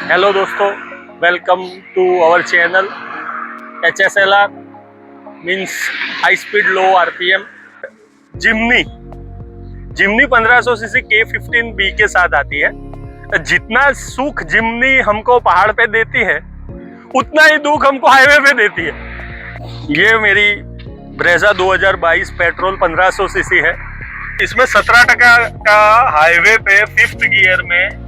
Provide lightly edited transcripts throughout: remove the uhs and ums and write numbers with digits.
Hello दोस्तों, welcome to our channel. HSLR means high speed low RPM. Jimny 1500 CC K15B के साथ आती है। जितना सुख जिमनी हमको पहाड़ पे देती है उतना ही दुख हमको हाईवे पे देती है। ये मेरी ब्रेजा 2022 पेट्रोल 1500 सीसी है। इसमें 17% का हाईवे पे 5th गियर में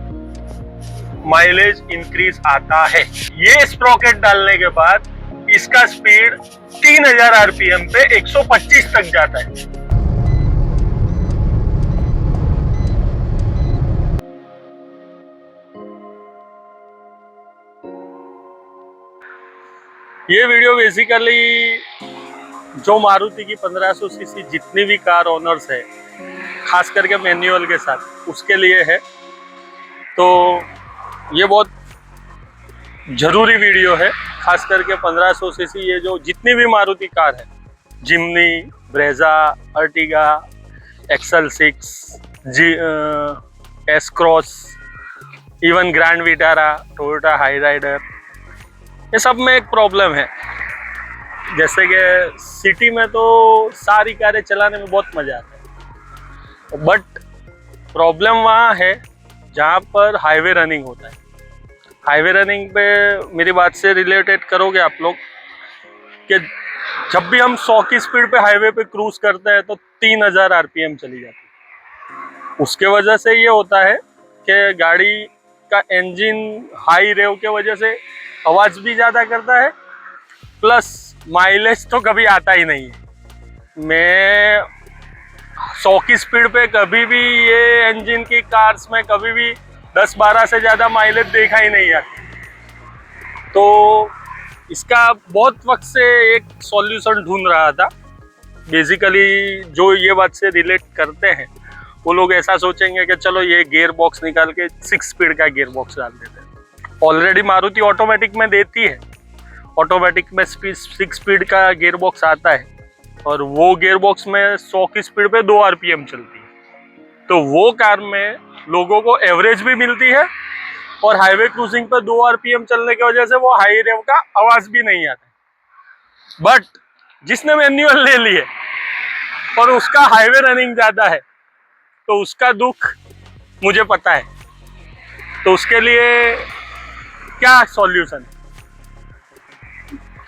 माइलेज इंक्रीज आता है। ये स्प्रॉकेट डालने के बाद इसका स्पीड 3000 आरपीएम पे 125 तक जाता है। ये वीडियो बेसिकली जो मारुति की 1500 सीसी जितनी भी कार ओनर्स है, खास करके मैनुअल के साथ, उसके लिए है। तो ये बहुत जरूरी वीडियो है, खास करके 1500 सीसी ये जो जितनी भी मारुति कार है, Jimny, Brezza, Ertiga, XL6, S Cross, even Grand Vitara, Toyota Hyryder, ये सब में एक प्रॉब्लम है। जैसे कि सिटी में तो सारी कारें चलाने में बहुत मजा आता है, बट प्रॉब्लम वहाँ है जहाँ पर हाईवे रनिंग होता है। हाईवे रनिंग पे मेरी बात से रिलेटेड करोगे आप लोग कि जब भी हम 100 की स्पीड पे हाईवे पे क्रूज करते हैं तो 3000 आरपीएम चली जाती है। उसके वजह से ये होता है कि गाड़ी का इंजन हाई रेव के वजह से आवाज भी ज़्यादा करता है, प्लस माइलेज तो कभी आता ही नहीं है। मैं 100 की स्पीड पे कभी भी ये इंजन की कार्स में कभी भी 10-12 से ज़्यादा माइलेज देखा ही नहीं है। तो इसका बहुत वक्त से एक सॉल्यूशन ढूंढ रहा था। बेसिकली जो ये बात से रिलेट करते हैं वो लोग ऐसा सोचेंगे कि चलो ये गियर बॉक्स निकाल के 6 स्पीड का गियर बॉक्स डाल देते हैं। ऑलरेडी मारुति ऑटोमेटिक में देती है, ऑटोमेटिक में 6 स्पीड का गियर बॉक्स आता है, और वो गियर बॉक्स में 100 की स्पीड पे 2 आरपीएम चलती है। तो वो कार में लोगों को एवरेज भी मिलती है, और हाईवे क्रूजिंग पे 2 आरपीएम चलने की वजह से वो हाई रेव का आवाज भी नहीं आता। बट जिसने मैनुअल ले लिए और उसका हाईवे रनिंग ज्यादा है, तो उसका दुख मुझे पता है। तो उसके लिए क्या सॉल्यूशन?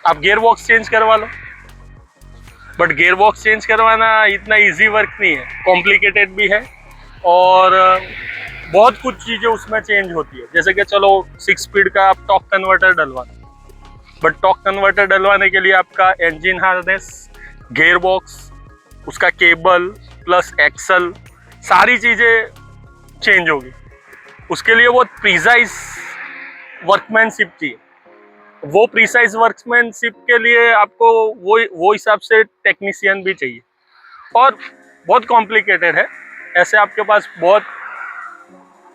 आप गियर बॉक्स चेंज करवा लो। बट गियर बॉक्स चेंज करवाना इतना इजी वर्क नहीं है, कॉम्प्लिकेटेड भी है, और बहुत कुछ चीज़ें उसमें चेंज होती है। जैसे कि चलो 6 स्पीड का आप टॉर्क कन्वर्टर डलवा, बट टॉर्क कन्वर्टर डलवाने के लिए आपका इंजन हार्नेस, गियर बॉक्स, उसका केबल प्लस एक्सल, सारी चीज़ें चेंज होगी। उसके लिए बहुत प्रिसाइज वर्कमैनशिप चाहिए। वो प्रिसाइज वर्कमैनशिप के लिए आपको वो हिसाब से टेक्नीशियन भी चाहिए, और बहुत कॉम्प्लिकेटेड है। ऐसे आपके पास बहुत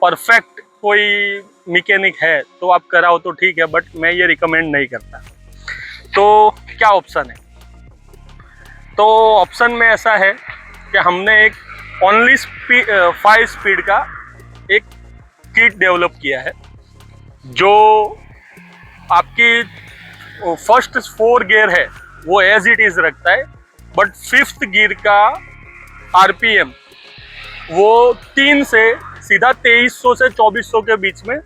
परफेक्ट कोई मैकेनिक है तो आप कराओ तो ठीक है, बट मैं ये रिकमेंड नहीं करता। तो क्या ऑप्शन है? तो ऑप्शन में ऐसा है कि हमने एक ओनली 5 स्पीड का एक किट डेवलप किया है, जो आपकी फर्स्ट 4 गियर है वो एज इट इज रखता है, बट 5th गियर का आरपीएम वो 3 से सीधा 2300 से 2400 के बीच में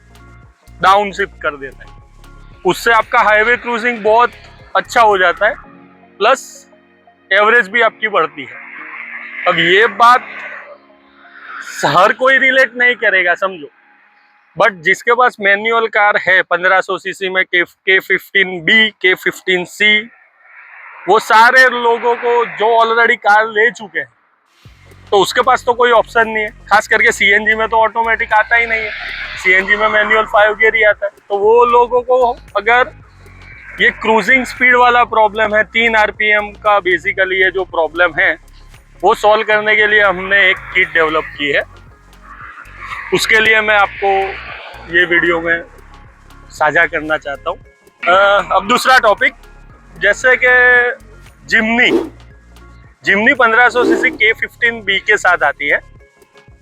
डाउन शिफ्ट कर देता है। उससे आपका हाईवे क्रूजिंग बहुत अच्छा हो जाता है, प्लस एवरेज भी आपकी बढ़ती है। अब ये बात हर कोई रिलेट नहीं करेगा, समझो, बट जिसके पास मैनुअल कार है 1500 सीसी में K15B, K15C, वो सारे लोगों को जो ऑलरेडी कार ले चुके हैं, तो उसके पास तो कोई ऑप्शन नहीं है। खास करके सीएनजी में तो ऑटोमेटिक आता ही नहीं है, सीएनजी में मैनुअल 5 गियर ही आता है। तो वो लोगों को अगर ये क्रूजिंग स्पीड वाला प्रॉब्लम है, 3 आरपीएम का बेसिकली ये जो प्रॉब्लम है, वो सॉल्व करने के लिए हमने एक किट डेवलप की है। उसके लिए मैं आपको ये वीडियो में साझा करना चाहता हूँ। अब दूसरा टॉपिक, जैसे कि जिमनी 1500 सीसी K15B के साथ आती है।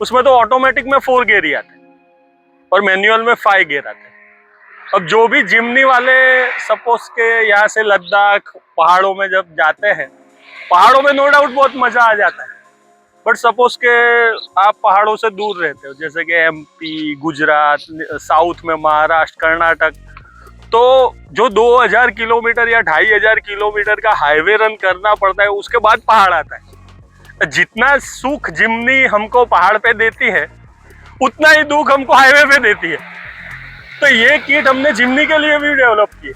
उसमें तो ऑटोमेटिक में 4 गियर ही आते हैं और मैनुअल में 5 गियर आते हैं। अब जो भी जिमनी वाले सपोज के यहाँ से लद्दाख पहाड़ों में जब जाते हैं, पहाड़ों में नो डाउट बहुत मजा आ जाता है, बट सपोज के आप पहाड़ों से दूर रहते हो, जैसे कि एमपी, गुजरात, साउथ में महाराष्ट्र, कर्नाटक, तो जो 2000 किलोमीटर या 2500 किलोमीटर का हाईवे रन करना पड़ता है, उसके बाद पहाड़ आता है। जितना सुख जिमनी हमको पहाड़ पे देती है, उतना ही दुख हमको हाईवे पे देती है। तो ये किट हमने जिमनी के लिए भी डेवलप की।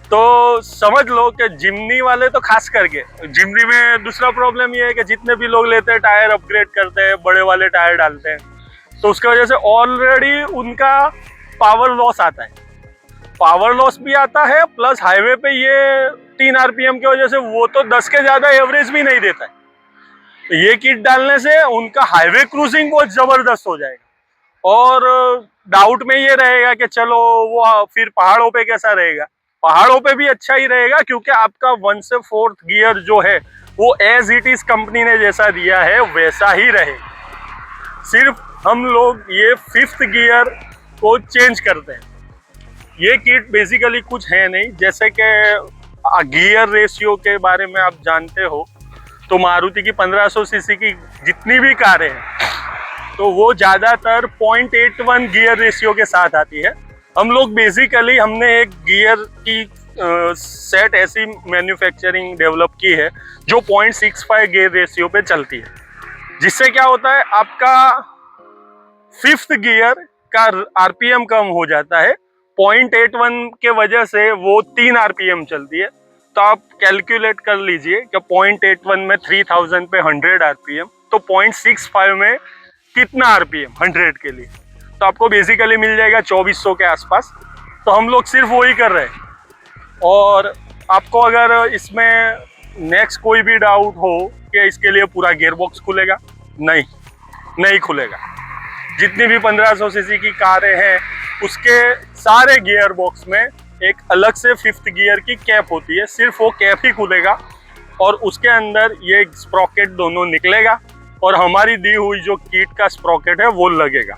तो समझ लो कि जिमनी वाले तो खास करके, जिमनी में दूसरा प्रॉब्लम ये है कि जितने भी लोग लेते हैं टायर अपग्रेड करते हैं, बड़े वाले टायर डालते हैं, तो उसकी वजह से ऑलरेडी उनका पावर लॉस आता है। पावर लॉस भी आता है, प्लस हाईवे पे ये 3 आरपीएम की वजह से वो तो 10 के ज्यादा एवरेज भी नहीं देता है। तो ये किट डालने से उनका हाईवे क्रूजिंग बहुत जबरदस्त हो जाएगा। और डाउट में ये रहेगा कि चलो वो फिर पहाड़ों पे कैसा रहेगा, पहाड़ों पे भी अच्छा ही रहेगा, क्योंकि आपका 1 से 4th गियर जो है वो एज इट इज कंपनी ने जैसा दिया है वैसा ही रहेगा। सिर्फ हम लोग ये 5th गियर को चेंज करते हैं। ये किट बेसिकली कुछ है नहीं, जैसे कि गियर रेशियो के बारे में आप जानते हो, तो मारुति की 1500 सीसी की जितनी भी कारें हैं तो वो ज़्यादातर 0.81 गियर रेशियो के साथ आती है। हम लोग बेसिकली हमने एक गियर की सेट ऐसी मैन्युफैक्चरिंग डेवलप की है जो 0.65 गियर रेशियो पे चलती है, जिससे क्या होता है आपका 5th गियर का आरपीएम कम हो जाता है। 0.81 के वजह से वो 3 आरपीएम चलती है। तो आप कैलकुलेट कर लीजिए कि 0.81 में 3000 पे 100 आरपीएम, तो 0.65 में कितना आरपीएम 100 के लिए, तो आपको बेसिकली मिल जाएगा 2400 के आसपास। तो हम लोग सिर्फ वही कर रहे हैं। और आपको अगर इसमें नेक्स्ट कोई भी डाउट हो कि इसके लिए पूरा गियर बॉक्स खुलेगा, नहीं खुलेगा। जितनी भी 1500 सीसी की कारें हैं उसके सारे गियर बॉक्स में एक अलग से 5th गियर की कैप होती है, सिर्फ वो कैप ही खुलेगा और उसके अंदर ये स्प्रॉकेट दोनों निकलेगा और हमारी दी हुई जो किट का स्प्रॉकेट है वो लगेगा,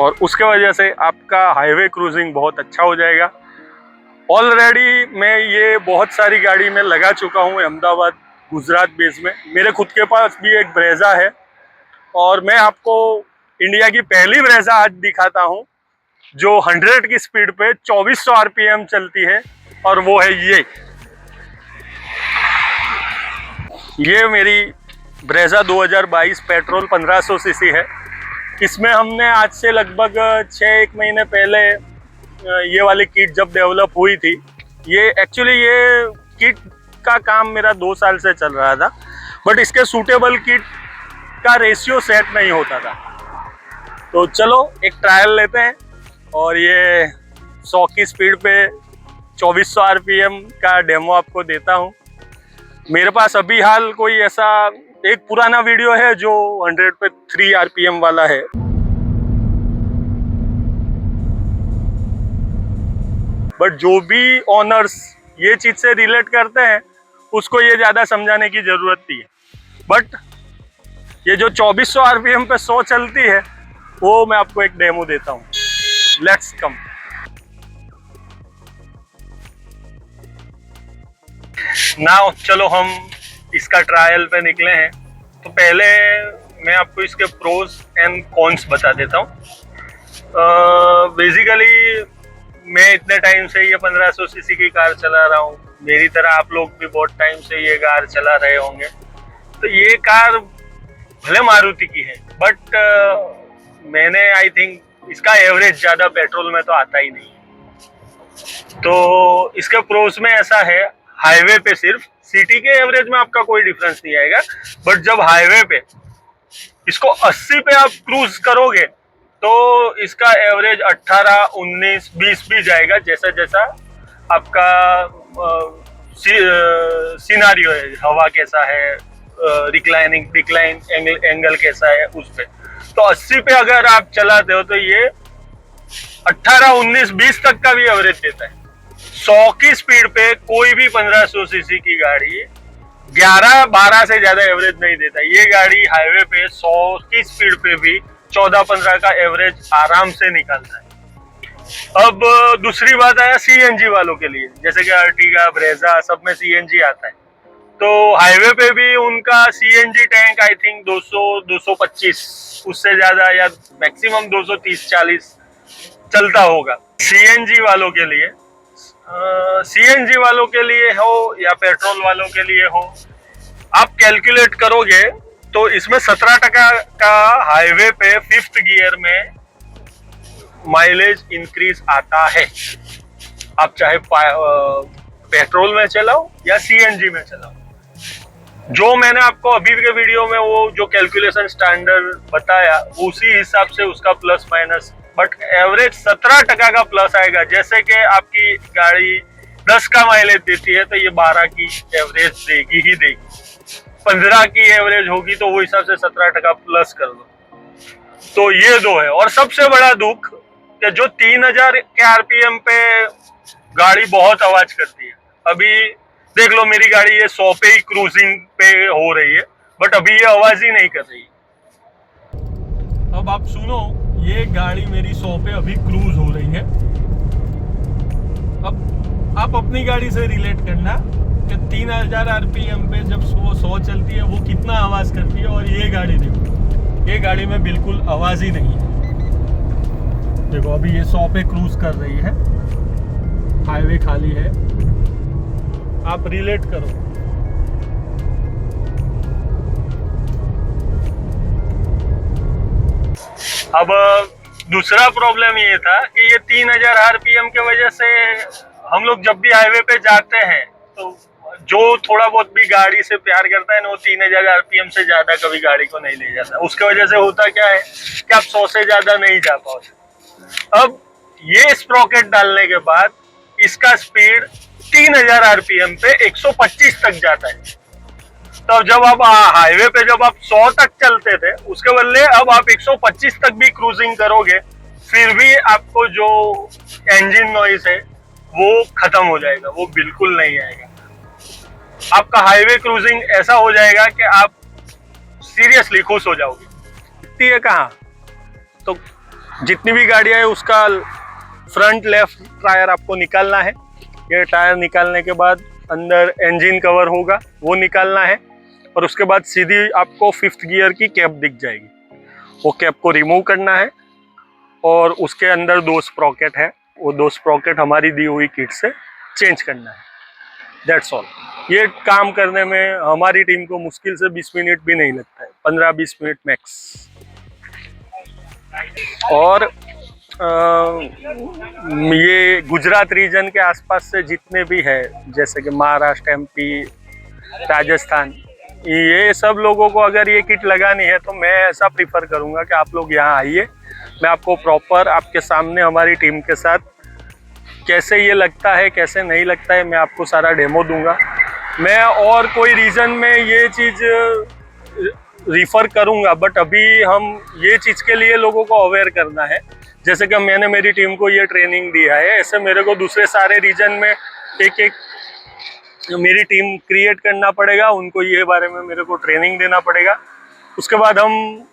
और उसके वजह से आपका हाईवे क्रूजिंग बहुत अच्छा हो जाएगा। ऑलरेडी मैं ये बहुत सारी गाड़ी में लगा चुका हूँ, अहमदाबाद, गुजरात बेस में। मेरे खुद के पास भी एक ब्रेजा है और मैं आपको इंडिया की पहली ब्रेजा आज दिखाता हूँ जो 100 की स्पीड पे 2400 आरपीएम चलती है, और वो है ये मेरी ब्रेजा 2022 पेट्रोल 1500 सीसी है। इसमें हमने आज से लगभग 6-1 महीने पहले ये वाली किट जब डेवलप हुई थी, ये एक्चुअली ये किट का काम मेरा 2 साल से चल रहा था, बट इसके सूटेबल किट का रेशियो सेट नहीं होता था। तो चलो एक ट्रायल लेते हैं और ये 100 की स्पीड पे 2400 आरपीएम का डेमो आपको देता हूँ। मेरे पास अभी हाल कोई ऐसा एक पुराना वीडियो है जो 100 पे 3 आरपीएम वाला है। बट जो भी ऑनर्स ये चीज से रिलेट करते हैं उसको ये ज्यादा समझाने की जरूरत नहीं है। बट ये जो 2400 आरपीएम पे 100 चलती है वो मैं आपको एक डेमो देता हूँ। Let's come. नाउ चलो हम इसका ट्रायल पे निकले हैं। तो पहले मैं आपको इसके प्रोज एंड कॉन्स बता देता हूँ। बेसिकली मैं इतने टाइम से ये 1500 सीसी की कार चला रहा हूँ, मेरी तरह आप लोग भी बहुत टाइम से ये कार चला रहे होंगे। तो ये कार भले मारुति की है, बट मैंने आई थिंक इसका एवरेज ज्यादा पेट्रोल में तो आता ही नहीं है। तो इसके प्रोज में ऐसा है, हाईवे पे सिर्फ, सिटी के एवरेज में आपका कोई डिफरेंस नहीं आएगा, बट जब हाईवे पे इसको 80 पे आप क्रूज करोगे तो इसका एवरेज 18, 19, 20 भी जाएगा, जैसा जैसा आपका सिनारियो है, हवा कैसा है, डिक्लाइन एंगल कैसा है उस पे। तो 80 पे अगर आप चलाते हो तो ये 18, 19, 20 तक का भी एवरेज देता है। 100 की स्पीड पे कोई भी 1500 सीसी की गाड़ी 11, 12 से ज्यादा एवरेज नहीं देता। ये गाड़ी हाईवे पे 100 की स्पीड पे भी 14, 15 का एवरेज आराम से निकालता है। अब दूसरी बात आया सीएनजी वालों के लिए, जैसे कि अर्टिगा, ब्रेजा, सब में सीएनजी आता है। तो हाईवे पे भी उनका सीएनजी टैंक आई थिंक 200 225 उससे ज्यादा या मैक्सिमम 230-40 चलता होगा। सीएनजी वालों के लिए हो या पेट्रोल वालों के लिए हो, आप कैलकुलेट करोगे तो इसमें 17% का हाईवे पे 5th गियर में माइलेज इंक्रीज आता है। आप चाहे पेट्रोल में चलाओ या सीएनजी में चलाओ। जो मैंने आपको अभी के वीडियो में वो जो कैलकुलेशन स्टैंडर्ड बताया उसी हिसाब से उसका प्लस माइनस, बट एवरेज 17% का प्लस आएगा। जैसे कि आपकी गाड़ी 10 का माइलेज देती है तो ये 12 की एवरेज देगी ही देगी। 15 की एवरेज होगी तो वो हिसाब से 17% प्लस कर दो। तो ये दो है। और सबसे बड़ा दुख कि जो 3000 के आरपीएम पे गाड़ी बहुत आवाज करती है। अभी देख लो मेरी गाड़ी ये 100 पे ही क्रूजिंग पे हो रही है, बट अभी ये आवाज ही नहीं कर रही। अब आप सुनो, ये गाड़ी मेरी 100 पे अभी क्रूज हो रही है। अब आप अपनी गाड़ी से रिलेट करना कि 3000 आरपीएम पे जब वो 100 चलती है वो कितना आवाज करती है। और ये गाड़ी देखो, ये गाड़ी में बिल्कुल आवाज ही नहीं है। देखो अभी ये 100 पे क्रूज कर रही है, हाईवे खाली है। आप रिलेट करो। अब दूसरा प्रॉब्लम ये था कि ये 3000 आरपीएम की वजह से हम लोग जब भी हाईवे पे जाते हैं तो जो थोड़ा बहुत भी गाड़ी से प्यार करता है ना, वो 3000 आरपीएम से ज्यादा कभी गाड़ी को नहीं ले जाता। उसके वजह से होता क्या है कि आप 100 से ज्यादा नहीं जा पाओगे। अब ये स्प्रॉकेट डालने के बाद इसका स्पीड 3000 आरपीएम पे 125 तक जाता है। तो जब आप हाईवे पे जब आप 100 तक चलते थे, उसके बदले अब आप 125 तक भी क्रूजिंग करोगे, फिर भी आपको जो इंजन नॉइस है वो खत्म हो जाएगा, वो बिल्कुल नहीं आएगा। आपका हाईवे क्रूजिंग ऐसा हो जाएगा कि आप सीरियसली खुश हो जाओगे। दिखती है कहाँ, तो जितनी भी गाड़ियां है उसका फ्रंट लेफ्ट टायर आपको निकालना है। ये टायर निकालने के बाद अंदर इंजन कवर होगा, वो निकालना है। और उसके बाद सीधी आपको 5th गियर की कैप दिख जाएगी, वो कैप को रिमूव करना है। और उसके अंदर 2 स्प्रॉकेट है, वो 2 स्प्रॉकेट हमारी दी हुई किट से चेंज करना है। That's all. ये काम करने में हमारी टीम को मुश्किल से 20 मिनट भी नहीं लगता है, 15-20 मिनट मैक्स। और ये गुजरात रीजन के आसपास से जितने भी है, जैसे कि महाराष्ट्र, एमपी, राजस्थान, ये सब लोगों को अगर ये किट लगानी है तो मैं ऐसा प्रीफर करूंगा कि आप लोग यहाँ आइए। मैं आपको प्रॉपर आपके सामने हमारी टीम के साथ कैसे ये लगता है, कैसे नहीं लगता है, मैं आपको सारा डेमो दूंगा। मैं और कोई रीजन में ये चीज़ रिफ़र करूंगा, बट अभी हम ये चीज़ के लिए लोगों को अवेयर करना है। जैसे कि मैंने मेरी टीम को ये ट्रेनिंग दिया है, ऐसे मेरे को दूसरे सारे रीजन में एक मेरी टीम क्रिएट करना पड़ेगा, उनको ये बारे में मेरे को ट्रेनिंग देना पड़ेगा। उसके बाद हम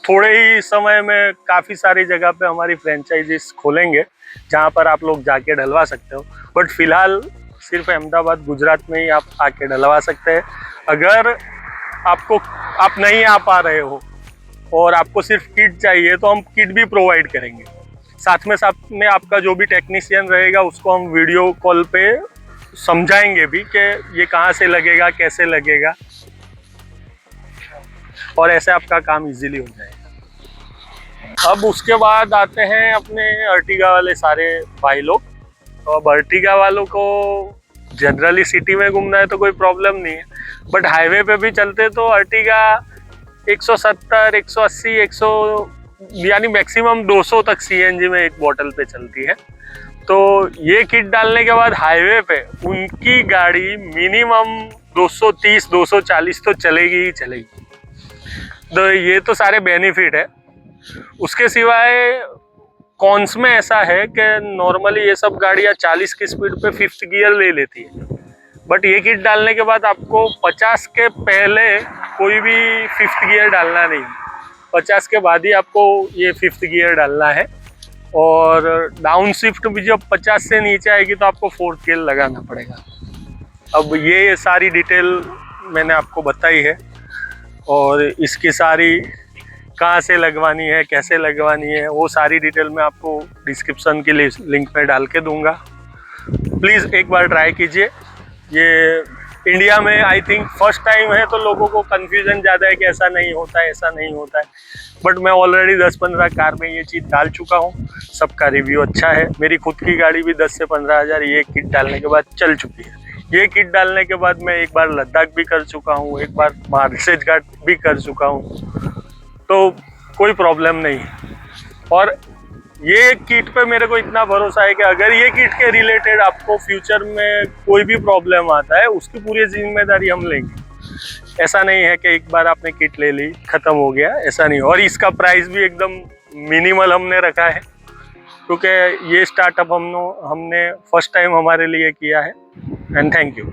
थोड़े ही समय में काफ़ी सारी जगह पे हमारी फ्रेंचाइजीज खोलेंगे जहाँ पर आप लोग जाके डलवा सकते हो। बट फिलहाल सिर्फ अहमदाबाद, गुजरात में ही आप आके डलवा सकते हैं। अगर आप नहीं आ पा रहे हो और आपको सिर्फ किट चाहिए तो हम किट भी प्रोवाइड करेंगे। साथ में आपका जो भी टेक्नीशियन रहेगा उसको हम वीडियो कॉल पे समझाएंगे भी कि ये कहाँ से लगेगा, कैसे लगेगा, और ऐसे आपका काम इजीली हो जाएगा। अब उसके बाद आते हैं अपने अर्टिगा वाले सारे भाई लोग। तो अब अर्टिगा वालों को जनरली सिटी में घूमना है तो कोई प्रॉब्लम नहीं है, बट हाईवे पे भी चलते तो अर्टिगा 170, 180, 100 यानी मैक्सिमम 200 तक सीएनजी में एक बोतल पे चलती है। तो ये किट डालने के बाद हाईवे पे उनकी गाड़ी मिनिमम 230, 240 तो चलेगी ही चलेगी। तो ये तो सारे बेनिफिट है। उसके सिवाय कॉन्स में ऐसा है कि नॉर्मली ये सब गाड़ियाँ 40 की स्पीड पे 5th गियर ले लेती है, बट ये किट डालने के बाद आपको 50 के पहले कोई भी 5th गियर डालना नहीं, 50 के बाद ही आपको ये 5th गियर डालना है। और डाउन शिफ्ट भी जब 50 से नीचे आएगी तो आपको 4th गियर लगाना पड़ेगा। अब ये सारी डिटेल मैंने आपको बताई है, और इसकी सारी कहाँ से लगवानी है, कैसे लगवानी है, वो सारी डिटेल मैं आपको डिस्क्रिप्शन के लिंक में डाल के दूंगा। प्लीज़ एक बार ट्राई कीजिए। ये इंडिया में आई थिंक फर्स्ट टाइम है, तो लोगों को कन्फ्यूजन ज़्यादा है कि ऐसा नहीं होता है, ऐसा नहीं होता है। बट मैं ऑलरेडी 10-15 कार में ये चीज़ डाल चुका हूँ, सबका रिव्यू अच्छा है। मेरी खुद की गाड़ी भी 10 से 15 हज़ार ये किट डालने के बाद चल चुकी है। ये किट डालने के बाद मैं एक बार लद्दाख भी कर चुका हूँ, एक बार मार्सेज घाट भी कर चुका हूँ, तो कोई प्रॉब्लम नहीं है। और ये किट पे मेरे को इतना भरोसा है कि अगर ये किट के रिलेटेड आपको फ्यूचर में कोई भी प्रॉब्लम आता है, उसकी पूरी जिम्मेदारी हम लेंगे। ऐसा नहीं है कि एक बार आपने किट ले ली ख़त्म हो गया, ऐसा नहीं। और इसका प्राइस भी एकदम मिनिमल हमने रखा है, क्योंकि ये स्टार्टअप हमने फर्स्ट टाइम हमारे लिए किया है। And thank you.